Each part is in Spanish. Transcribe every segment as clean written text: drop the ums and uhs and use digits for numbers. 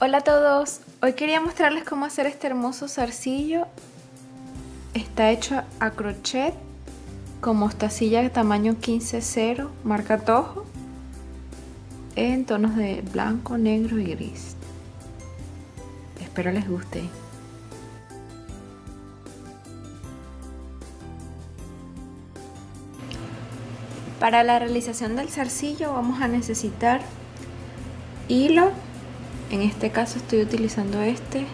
Hola a todos, hoy quería mostrarles cómo hacer este hermoso zarcillo. Está hecho a crochet con mostacilla de tamaño 15-0, marca Toho, en tonos de blanco, negro y gris. Espero les guste. Para la realización del zarcillo vamos a necesitar hilo. En este caso estoy utilizando este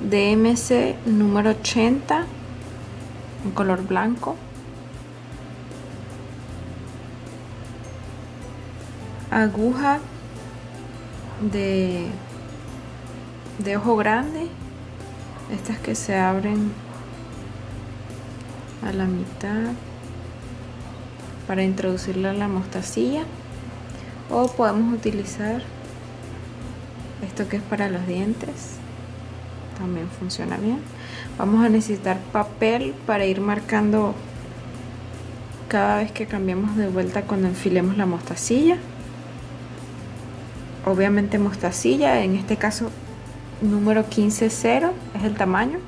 DMC número 80 en color blanco, aguja de ojo grande, estas que se abren a la mitad para introducirla en la mostacilla, o podemos utilizar esto que es para los dientes, también funciona bien. Vamos a necesitar papel para ir marcando cada vez que cambiemos de vuelta cuando enfilemos la mostacilla. Obviamente mostacilla, en este caso número 15-0 es el tamaño,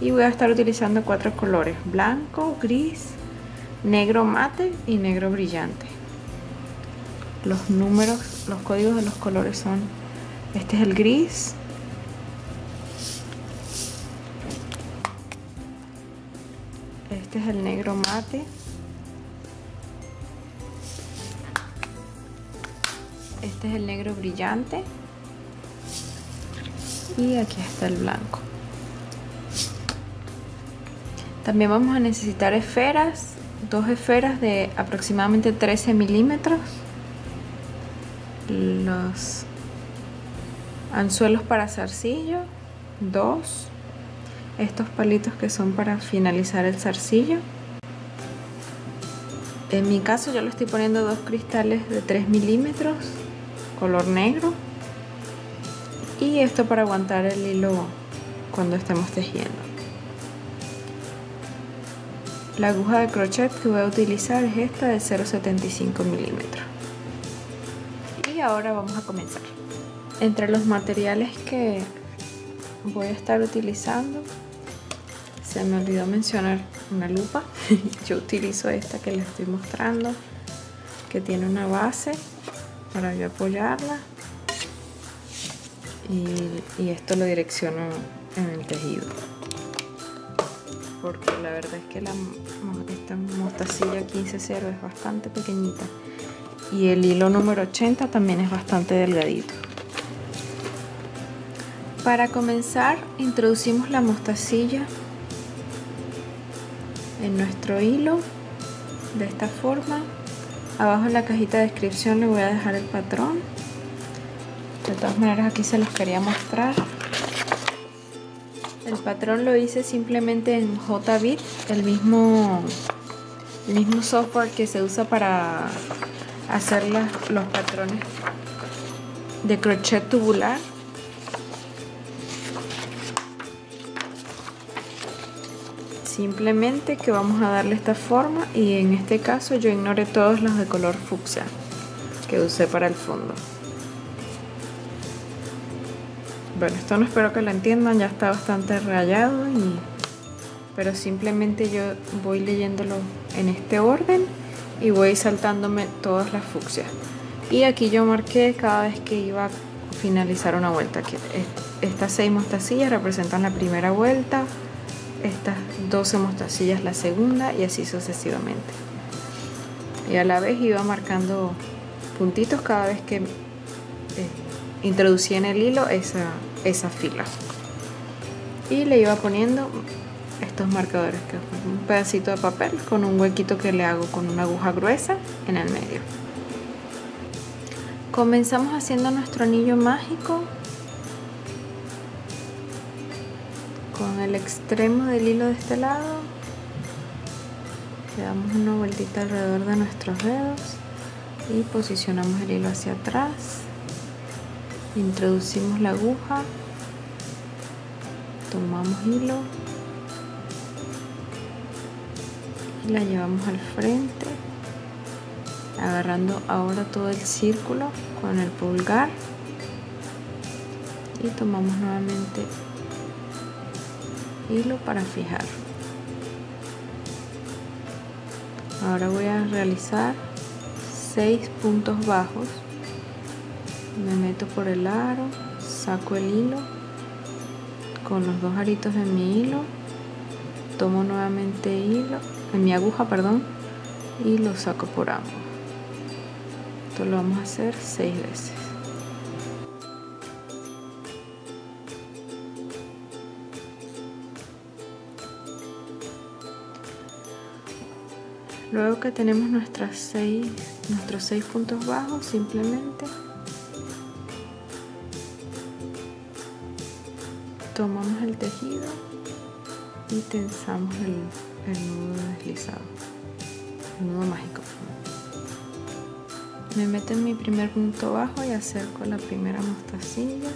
y voy a estar utilizando 4 colores: blanco, gris, negro mate y negro brillante. Los números, los códigos de los colores son: este es el gris, este es el negro mate, este es el negro brillante y aquí está el blanco. También vamos a necesitar esferas, 2 esferas de aproximadamente 13 milímetros, los anzuelos para zarcillo, 2, estos palitos que son para finalizar el zarcillo. En mi caso yo le estoy poniendo 2 cristales de 3 milímetros color negro, y esto para aguantar el hilo cuando estemos tejiendo. La aguja de crochet que voy a utilizar es esta de 0,75 milímetros. Y ahora vamos a comenzar. Entre los materiales que voy a estar utilizando, se me olvidó mencionar una lupa. Yo utilizo esta que les estoy mostrando, que tiene una base para yo apoyarla, y esto lo direcciono en el tejido, porque la verdad es que esta mostacilla 15-0 es bastante pequeñita y el hilo número 80 también es bastante delgadito. Para comenzar, introducimos la mostacilla en nuestro hilo de esta forma. Abajo en la cajita de descripción le voy a dejar el patrón. De todas maneras, aquí se los quería mostrar. El patrón lo hice simplemente en JBit, el mismo software que se usa para hacer los patrones de crochet tubular. Simplemente que vamos a darle esta forma, y en este caso yo ignoré todos los de color fucsia que usé para el fondo. Bueno, esto no espero que lo entiendan, ya está bastante rayado, pero simplemente yo voy leyéndolo en este orden y voy saltándome todas las fucsias. Y aquí yo marqué cada vez que iba a finalizar una vuelta. Estas 6 mostacillas representan la primera vuelta, estas 12 mostacillas la segunda, y así sucesivamente. Y a la vez iba marcando puntitos cada vez que introducía en el hilo esa fila, y le iba poniendo estos marcadores, que es un pedacito de papel con un huequito que le hago con una aguja gruesa en el medio. Comenzamos haciendo nuestro anillo mágico con el extremo del hilo de este lado. Le damos una vueltita alrededor de nuestros dedos y posicionamos el hilo hacia atrás. Introducimos la aguja, tomamos hilo y la llevamos al frente, agarrando ahora todo el círculo con el pulgar y tomamos nuevamente hilo para fijar. Ahora voy a realizar 6 puntos bajos. Me meto por el aro, saco el hilo con los 2 aritos de mi hilo, tomo nuevamente hilo en mi aguja, perdón, y lo saco por ambos. Esto lo vamos a hacer 6 veces. Luego que tenemos nuestros 6 puntos bajos, simplemente tomamos el tejido y tensamos el nudo deslizado, el nudo mágico. Me meto en mi primer punto bajo y acerco la primera mostacilla.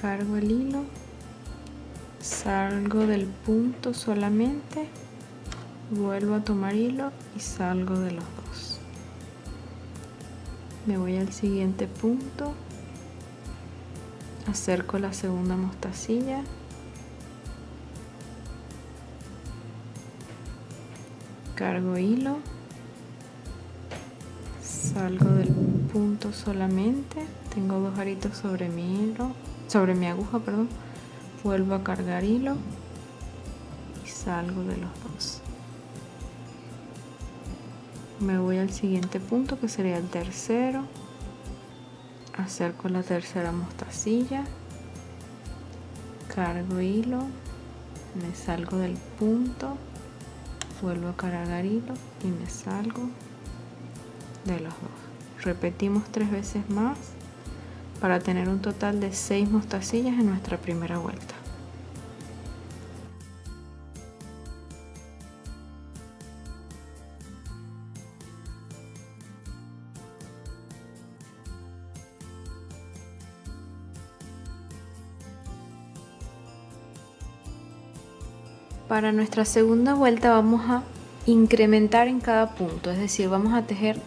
Cargo el hilo, salgo del punto solamente, vuelvo a tomar hilo y salgo de los dos. Me voy al siguiente punto, acerco la segunda mostacilla, cargo hilo, salgo del punto solamente, tengo 2 aritos sobre mi hilo, sobre mi aguja, perdón, vuelvo a cargar hilo y salgo de los dos. Me voy al siguiente punto, que sería el tercero, acerco la tercera mostacilla, cargo hilo, me salgo del punto, vuelvo a cargar hilo y me salgo de los dos. Repetimos 3 veces más para tener un total de 6 mostacillas en nuestra primera vuelta. Para nuestra segunda vuelta vamos a incrementar en cada punto, es decir, vamos a tejer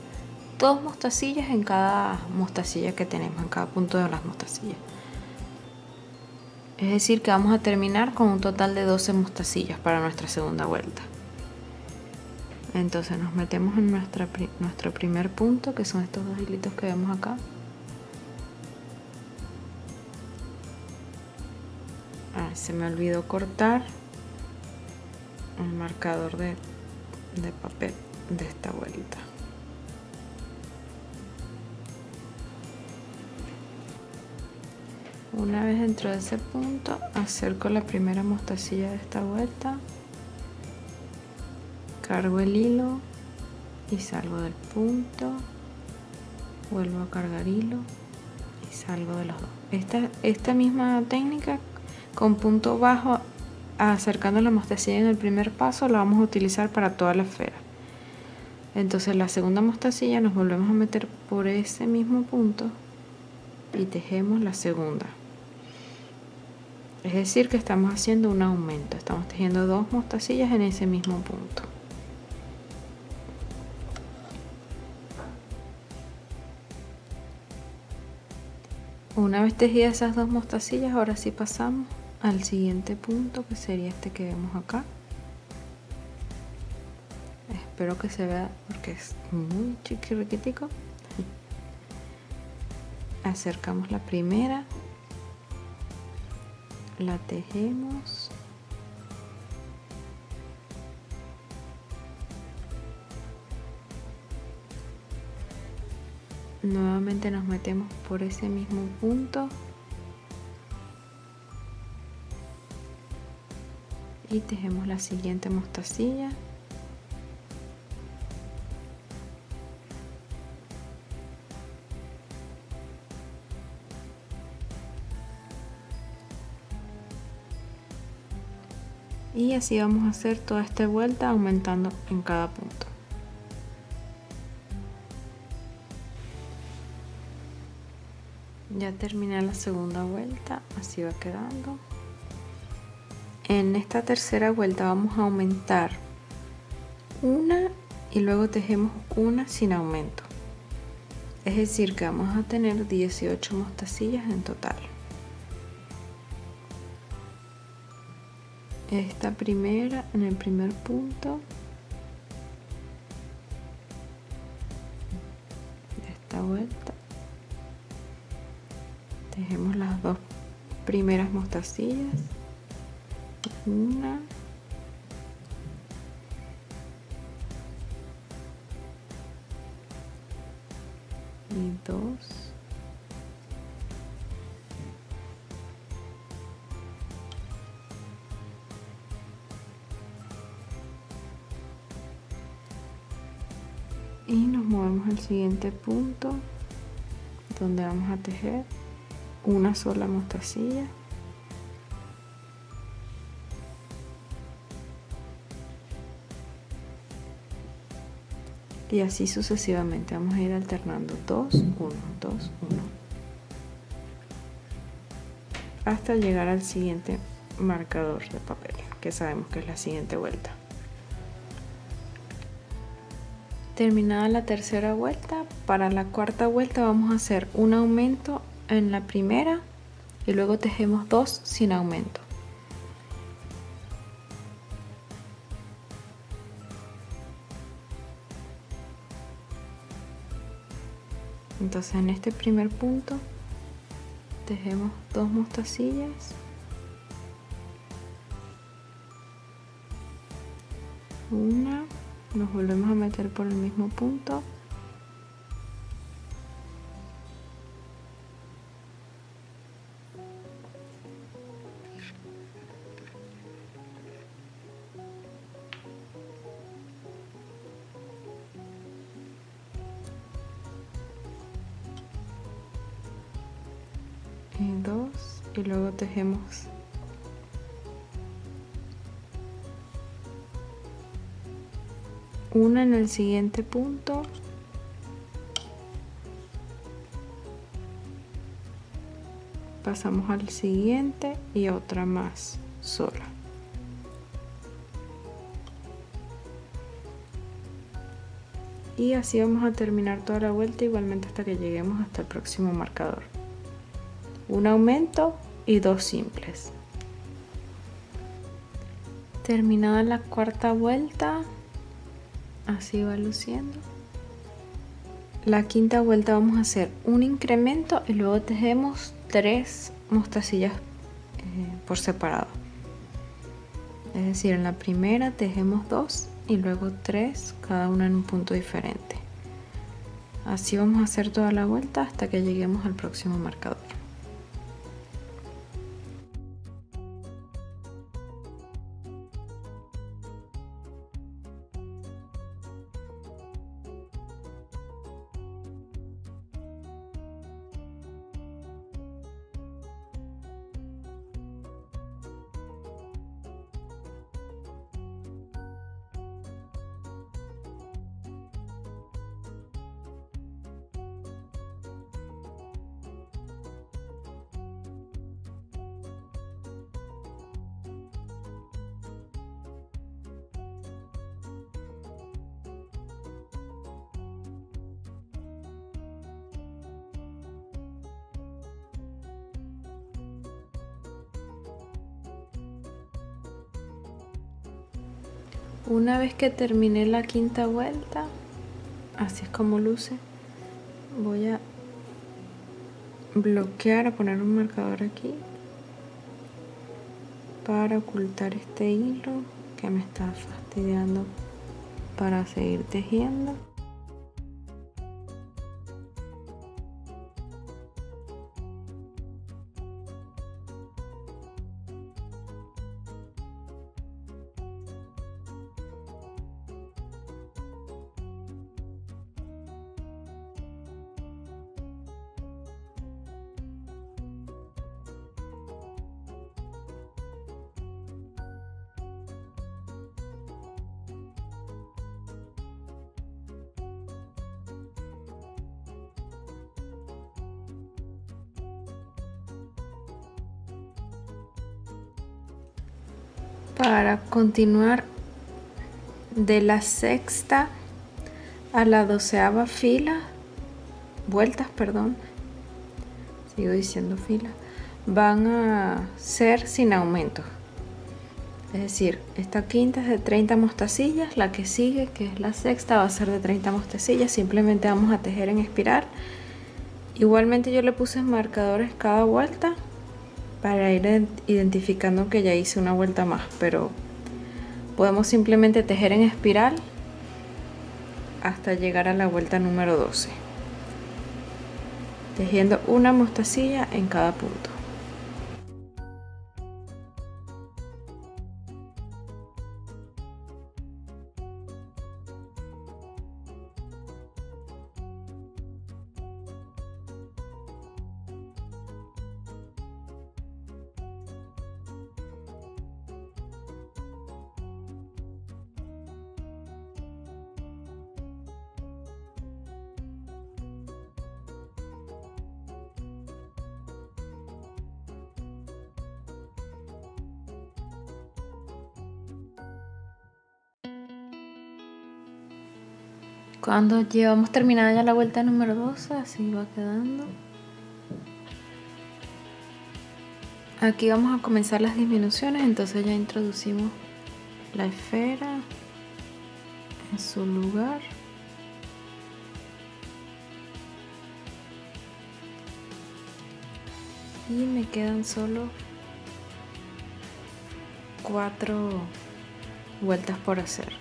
2 mostacillas en cada mostacilla que tenemos, en cada punto de las mostacillas. Es decir, que vamos a terminar con un total de 12 mostacillas para nuestra segunda vuelta. Entonces nos metemos en nuestro primer punto, que son estos 2 hilitos que vemos acá. Se me olvidó cortar el marcador de papel de esta vuelta. Una vez dentro de ese punto, acerco la primera mostacilla de esta vuelta, cargo el hilo y salgo del punto, vuelvo a cargar hilo y salgo de los dos. Esta misma técnica con punto bajo, acercando la mostacilla en el primer paso, la vamos a utilizar para toda la esfera. Entonces la segunda mostacilla nos volvemos a meter por ese mismo punto y tejemos la segunda. Es decir, que estamos haciendo un aumento, estamos tejiendo 2 mostacillas en ese mismo punto. Una vez tejidas esas 2 mostacillas, ahora sí pasamos al siguiente punto, que sería este que vemos acá. Espero que se vea porque es muy chiquitico. Acercamos la primera, la tejemos, nuevamente nos metemos por ese mismo punto y tejemos la siguiente mostacilla. Y así vamos a hacer toda esta vuelta, aumentando en cada punto. Ya terminé la segunda vuelta, así va quedando. En esta tercera vuelta vamos a aumentar una y luego tejemos una sin aumento. Es decir, que vamos a tener 18 mostacillas en total. Esta primera, en el primer punto de esta vuelta, tejemos las dos primeras mostacillas, una y dos, y nos movemos al siguiente punto donde vamos a tejer una sola mostacilla, y así sucesivamente. Vamos a ir alternando 2, 1, 2, 1 hasta llegar al siguiente marcador de papel, que sabemos que es la siguiente vuelta. Terminada la tercera vuelta, para la cuarta vuelta vamos a hacer un aumento en la primera y luego tejemos 2 sin aumento. Entonces en este primer punto tejemos 2 mostacillas, una, nos volvemos a meter por el mismo punto, y 2, y luego tejemos una en el siguiente punto, pasamos al siguiente y otra más sola. Y así vamos a terminar toda la vuelta, igualmente hasta que lleguemos hasta el próximo marcador. Un aumento y 2 simples. Terminada la cuarta vuelta, así va luciendo. La quinta vuelta vamos a hacer un incremento y luego tejemos 3 mostacillas por separado. Es decir, en la primera tejemos 2 y luego 3, cada una en un punto diferente. Así vamos a hacer toda la vuelta hasta que lleguemos al próximo marcador. Una vez que terminé la quinta vuelta, así es como luce. Voy a bloquear, a poner un marcador aquí para ocultar este hilo que me está fastidiando para seguir tejiendo. para continuar de la sexta a la 12ª fila, vueltas, perdón, sigo diciendo fila, van a ser sin aumento. Es decir, esta quinta es de 30 mostacillas, la que sigue, que es la sexta, va a ser de 30 mostacillas. Simplemente vamos a tejer en espiral. Igualmente yo le puse marcadores cada vuelta para ir identificando que ya hice una vuelta más, pero podemos simplemente tejer en espiral hasta llegar a la vuelta número 12, tejiendo una mostacilla en cada punto. Cuando llevamos terminada ya la vuelta número 12, así va quedando. Aquí vamos a comenzar las disminuciones, entonces ya introducimos la esfera en su lugar. Y me quedan solo 4 vueltas por hacer.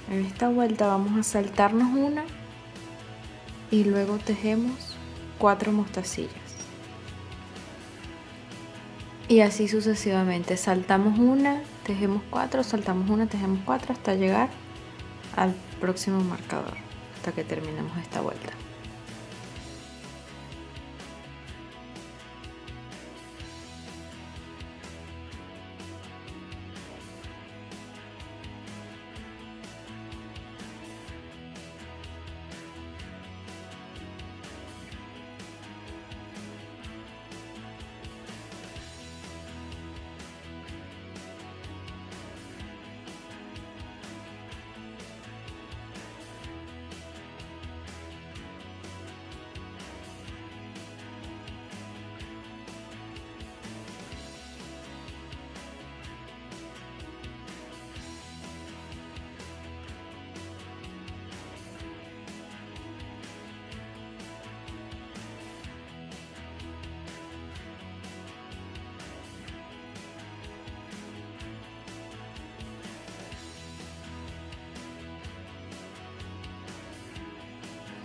En esta vuelta vamos a saltarnos una y luego tejemos 4 mostacillas. Y así sucesivamente, saltamos una, tejemos 4, saltamos una, tejemos 4 hasta llegar al próximo marcador, hasta que terminemos esta vuelta.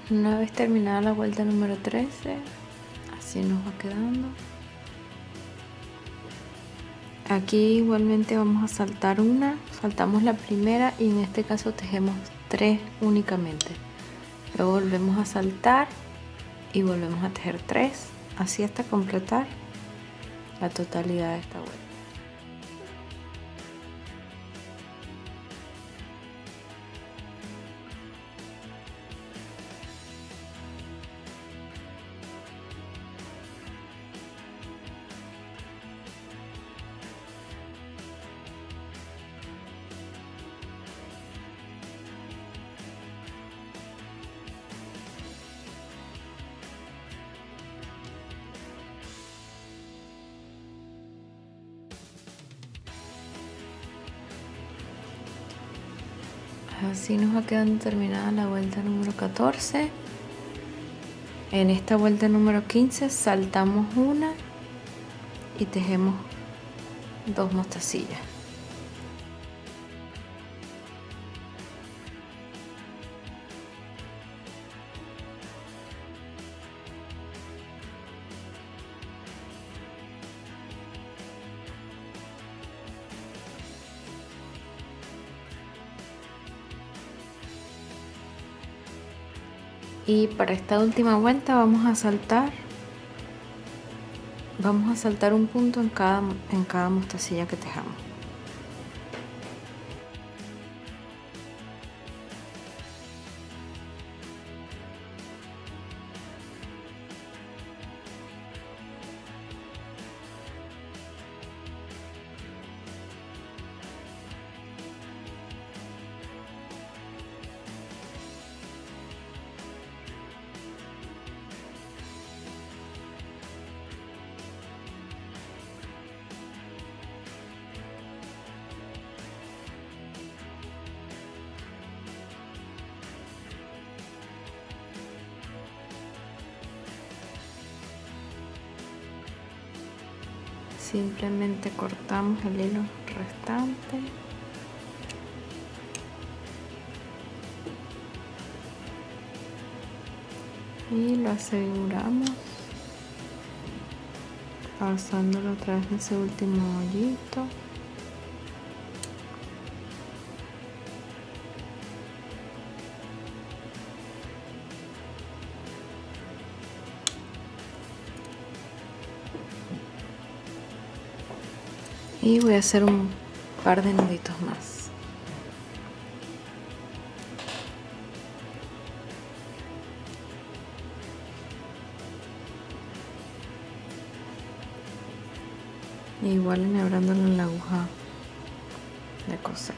Una vez terminada la vuelta número 13, así nos va quedando. Aquí igualmente vamos a saltar una, saltamos la primera y en este caso tejemos 3 únicamente. Luego volvemos a saltar y volvemos a tejer 3, así hasta completar la totalidad de esta vuelta. Así nos va quedando terminada la vuelta número 14. En esta vuelta número 15 saltamos una y tejemos 2 mostacillas. Y para esta última vuelta vamos a saltar un punto en cada mostacilla que tejamos. simplemente cortamos el hilo restante y lo aseguramos pasándolo a través de ese último hoyito. Y voy a hacer un par de nuditos más. Igual enhebrándolo en la aguja de coser.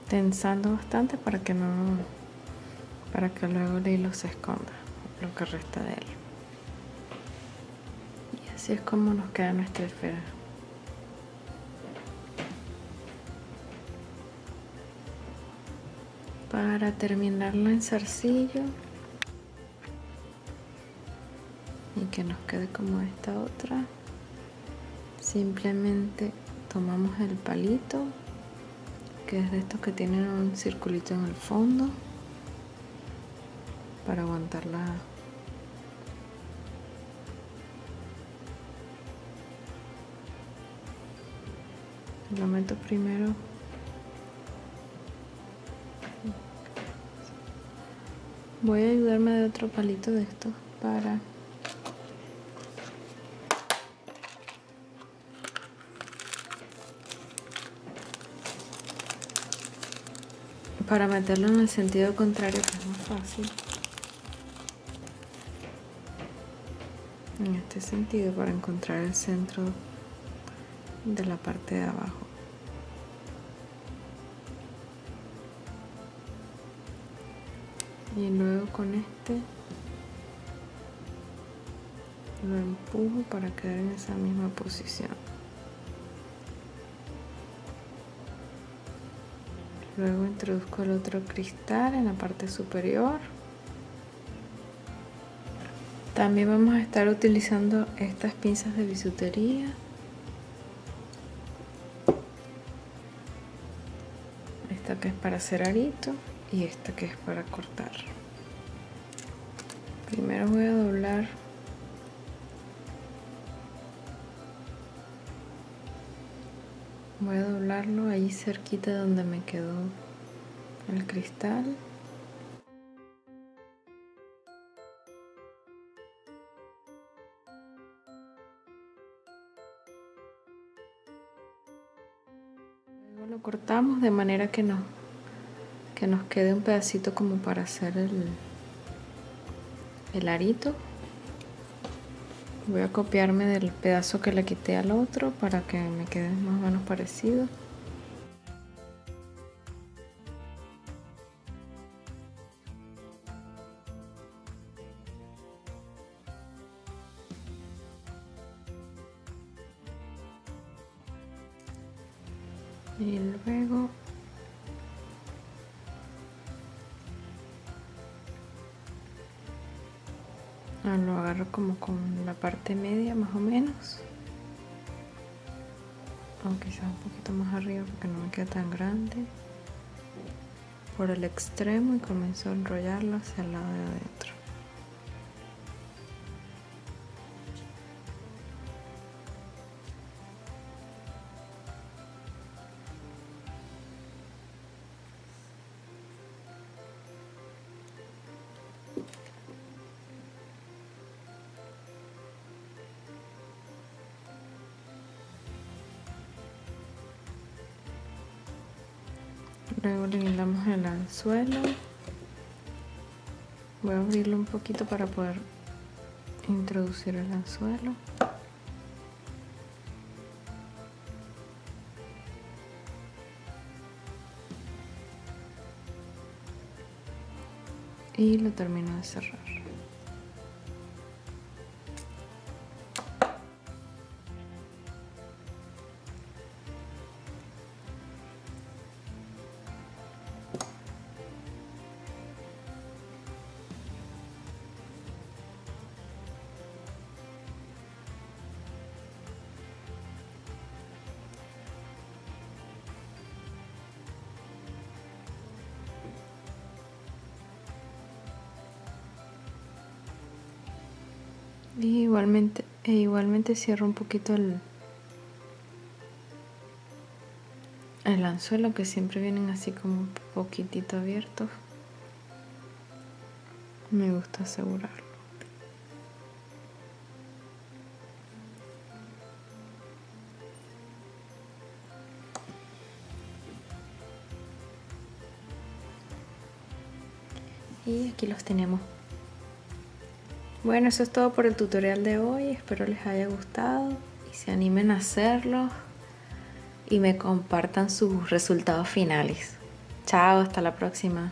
Tensando bastante para que luego el hilo se esconda, lo que resta de él. Y así es como nos queda nuestra esfera. Para terminarla en zarcillo y que nos quede como esta otra, simplemente tomamos el palito, que es de estos que tienen un circulito en el fondo para aguantarla. Lo meto primero voy a ayudarme de otro palito de estos para meterlo en el sentido contrario, que es más fácil. En este sentido, para encontrar el centro de la parte de abajo. Y luego con este lo empujo para quedar en esa misma posición. Luego introduzco el otro cristal en la parte superior. También vamos a estar utilizando estas pinzas de bisutería. Esta que es para hacer arito y esta que es para cortar. Primero voy a doblar voy a doblarlo ahí cerquita de donde me quedó el cristal. Luego lo cortamos de manera que nos quede un pedacito como para hacer el arito. Voy a copiarme del pedazo que le quité al otro para que me quede más o menos parecido. Y luego lo agarro como con la parte media más o menos, o quizás un poquito más arriba porque no me queda tan grande, por el extremo, y comienzo a enrollarlo hacia el lado de adentro. Luego le guindamos el anzuelo. Voy a abrirlo un poquito para poder introducir el anzuelo. y lo termino de cerrar. Y igualmente cierro un poquito el anzuelo, que siempre vienen así como un poquitito abiertos. Me gusta asegurarlo. Y aquí los tenemos. Bueno, eso es todo por el tutorial de hoy. Espero les haya gustado y se animen a hacerlo y me compartan sus resultados finales. Chao, hasta la próxima.